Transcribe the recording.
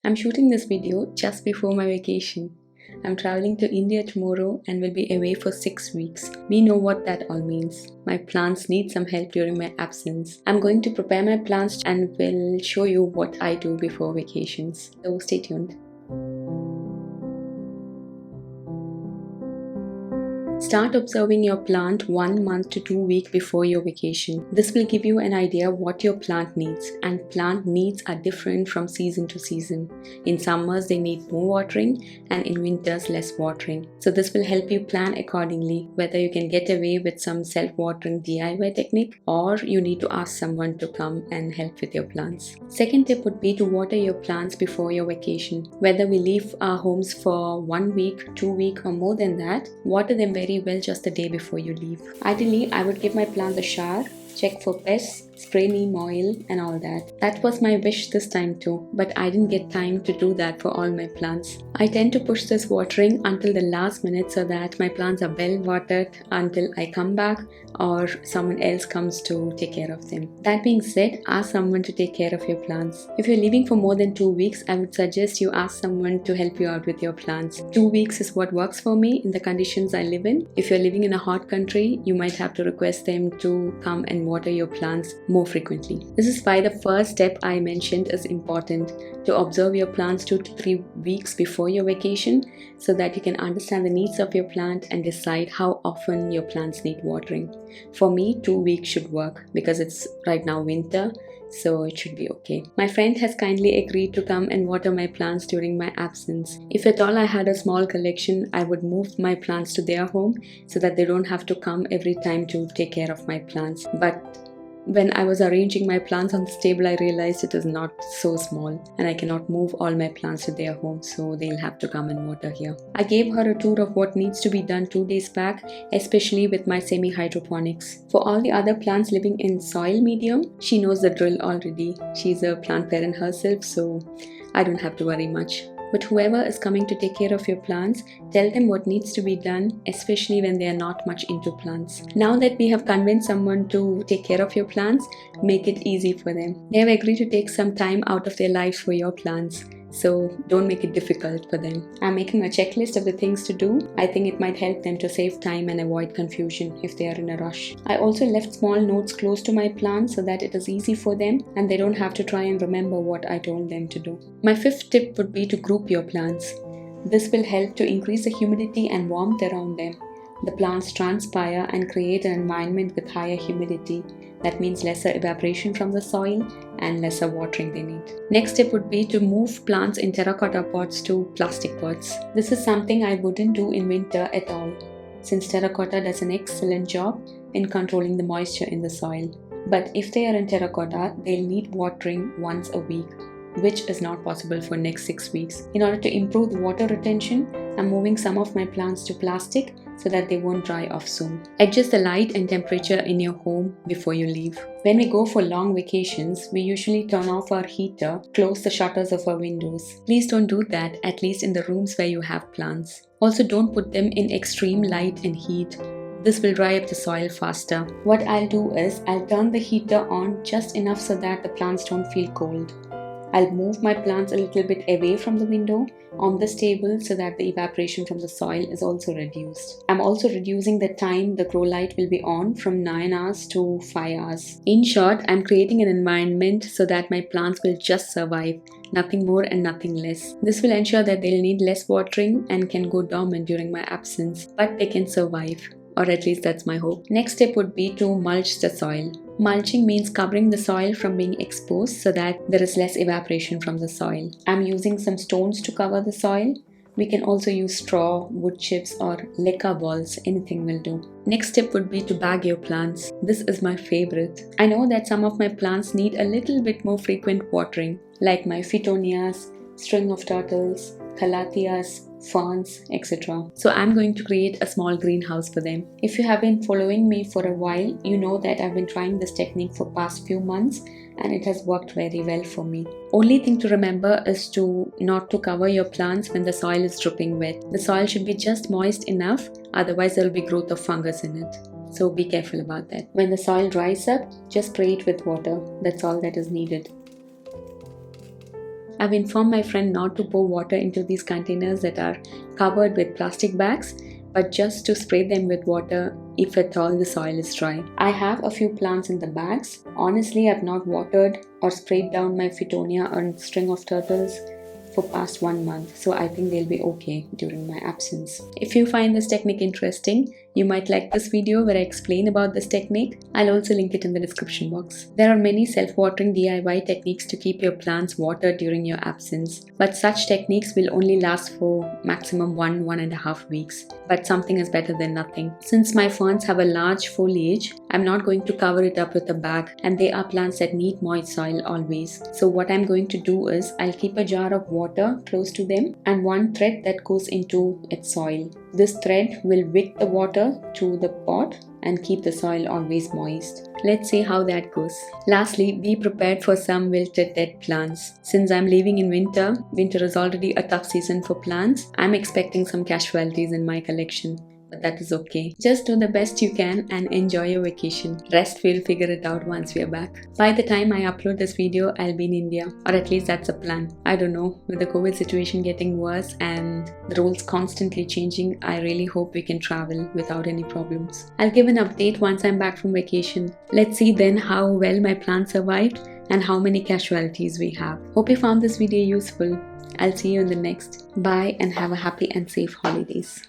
I'm shooting this video just before my vacation. I'm traveling to India tomorrow and will be away for 6 weeks. We know what that all means. My plants need some help during my absence. I'm going to prepare my plants and will show you what I do before vacations. So stay tuned. Start observing your plant 1 month to 2 weeks before your vacation. This will give you an idea what your plant needs, and plant needs are different from season to season. In summers they need more watering and in winters less watering. So this will help you plan accordingly whether you can get away with some self-watering DIY technique or you need to ask someone to come and help with your plants. Second tip would be to water your plants before your vacation. Whether we leave our homes for 1 week, 2 weeks or more than that, water them very well just the day before you leave. Ideally, I would give my plants a shower, check for pests, spray neem oil and all that. That was my wish this time too, but I didn't get time to do that for all my plants. I tend to push this watering until the last minute so that my plants are well watered until I come back or someone else comes to take care of them. That being said, ask someone to take care of your plants. If you're leaving for more than 2 weeks, I would suggest you ask someone to help you out with your plants. 2 weeks is what works for me in the conditions I live in. If you're living in a hot country, you might have to request them to come and water your plants more frequently. This is why the first step I mentioned is important, to observe your plants 2 to 3 weeks before your vacation so that you can understand the needs of your plant and decide how often your plants need watering. For me, 2 weeks should work because it's right now winter, so it should be okay. My friend has kindly agreed to come and water my plants during my absence. If at all I had a small collection, I would move my plants to their home so that they don't have to come every time to take care of my plants. But when I was arranging my plants on this table, I realized it is not so small and I cannot move all my plants to their home, so they'll have to come and water here. I gave her a tour of what needs to be done 2 days back, especially with my semi-hydroponics. For all the other plants living in soil medium, she knows the drill already. She's a plant parent herself, so I don't have to worry much. But whoever is coming to take care of your plants, tell them what needs to be done, especially when they are not much into plants. Now that we have convinced someone to take care of your plants, make it easy for them. They have agreed to take some time out of their lives for your plants. So don't make it difficult for them. I'm making a checklist of the things to do. I think it might help them to save time and avoid confusion if they are in a rush. I also left small notes close to my plants so that it is easy for them and they don't have to try and remember what I told them to do. My fifth tip would be to group your plants. This will help to increase the humidity and warmth around them. The plants transpire and create an environment with higher humidity. That means lesser evaporation from the soil and lesser watering they need. Next step would be to move plants in terracotta pots to plastic pots. This is something I wouldn't do in winter at all, since terracotta does an excellent job in controlling the moisture in the soil. But if they are in terracotta, they'll need watering once a week, which is not possible for next 6 weeks. In order to improve the water retention, I'm moving some of my plants to plastic so that they won't dry off soon. Adjust the light and temperature in your home before you leave. When we go for long vacations, we usually turn off our heater, close the shutters of our windows. Please don't do that, at least in the rooms where you have plants. Also, don't put them in extreme light and heat. This will dry up the soil faster. What I'll do is, I'll turn the heater on just enough so that the plants don't feel cold. I'll move my plants a little bit away from the window on this table so that the evaporation from the soil is also reduced. I'm also reducing the time the grow light will be on from 9 hours to 5 hours. In short, I'm creating an environment so that my plants will just survive, nothing more and nothing less. This will ensure that they'll need less watering and can go dormant during my absence, but they can survive. Or at least that's my hope. Next step would be to mulch the soil. Mulching means covering the soil from being exposed so that there is less evaporation from the soil. I'm using some stones to cover the soil. We can also use straw, wood chips or leca balls, anything will do. Next step would be to bag your plants. This is my favorite. I know that some of my plants need a little bit more frequent watering, like my Phytonias, string of turtles, Calatheas, ferns, etc. So I'm going to create a small greenhouse for them. If you have been following me for a while, you know that I've been trying this technique for past few months and it has worked very well for me. Only thing to remember is to not to cover your plants when the soil is dripping wet. The soil should be just moist enough, otherwise there will be growth of fungus in it. So be careful about that. When the soil dries up, just spray it with water. That's all that is needed. I've informed my friend not to pour water into these containers that are covered with plastic bags, but just to spray them with water if at all the soil is dry. I have a few plants in the bags. Honestly, I've not watered or sprayed down my Fittonia or string of turtles for past 1 month, so I think they'll be okay during my absence. If you find this technique interesting, you might like this video where I explain about this technique. I'll also link it in the description box. There are many self-watering DIY techniques to keep your plants watered during your absence, but such techniques will only last for maximum 1.5 weeks. But something is better than nothing. Since my ferns have a large foliage, I'm not going to cover it up with a bag, and they are plants that need moist soil always. So what I'm going to do is I'll keep a jar of water close to them and one thread that goes into its soil. This thread will wick the water to the pot and keep the soil always moist. Let's see how that goes. Lastly, be prepared for some wilted dead plants. Since I'm leaving in winter is already a tough season for plants, I'm expecting some casualties in my collection. But that is okay. Just do the best you can and enjoy your vacation. Rest, we'll figure it out once we are back. By the time I upload this video, I'll be in India, or at least that's a plan. I don't know, with the COVID situation getting worse and the rules constantly changing, I really hope we can travel without any problems. I'll give an update once I'm back from vacation. Let's see then how well my plants survived and how many casualties we have. Hope you found this video useful. I'll see you in the next. Bye and have a happy and safe holidays.